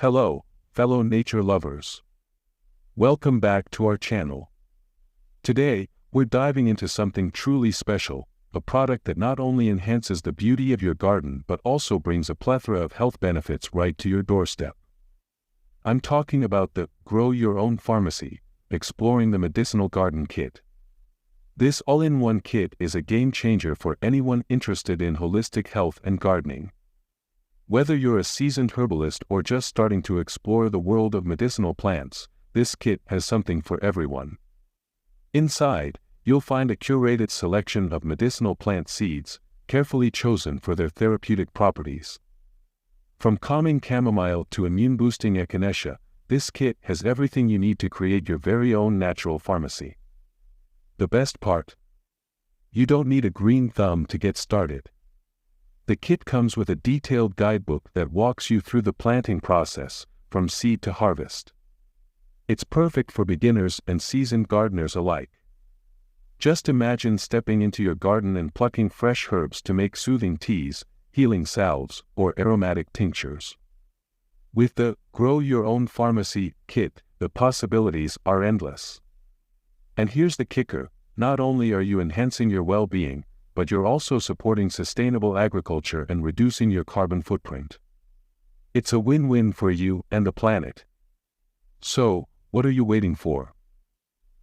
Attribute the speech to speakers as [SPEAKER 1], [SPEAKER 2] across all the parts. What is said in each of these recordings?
[SPEAKER 1] Hello, fellow nature lovers. Welcome back to our channel. Today, we're diving into something truly special, a product that not only enhances the beauty of your garden but also brings a plethora of health benefits right to your doorstep. I'm talking about the Grow Your Own Pharmacy, Exploring the Medicinal Garden Kit. This all-in-one kit is a game changer for anyone interested in holistic health and gardening. Whether you're a seasoned herbalist or just starting to explore the world of medicinal plants, this kit has something for everyone. Inside, you'll find a curated selection of medicinal plant seeds, carefully chosen for their therapeutic properties. From calming chamomile to immune-boosting echinacea, this kit has everything you need to create your very own natural pharmacy. The best part? You don't need a green thumb to get started. The kit comes with a detailed guidebook that walks you through the planting process, from seed to harvest. It's perfect for beginners and seasoned gardeners alike. Just imagine stepping into your garden and plucking fresh herbs to make soothing teas, healing salves, or aromatic tinctures. With the Grow Your Own Pharmacy kit, the possibilities are endless. And here's the kicker: not only are you enhancing your well-being, but you're also supporting sustainable agriculture and reducing your carbon footprint. It's a win-win for you and the planet. So, what are you waiting for?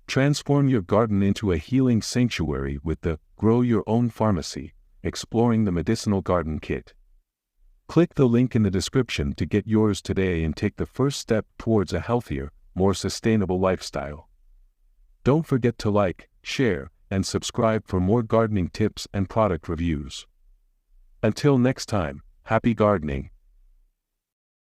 [SPEAKER 1] Transform your garden into a healing sanctuary with the Grow Your Own Pharmacy, Exploring the Medicinal Garden Kit. Click the link in the description to get yours today and take the first step towards a healthier, more sustainable lifestyle. Don't forget to like, share, and subscribe for more gardening tips and product reviews. Until next time, happy gardening.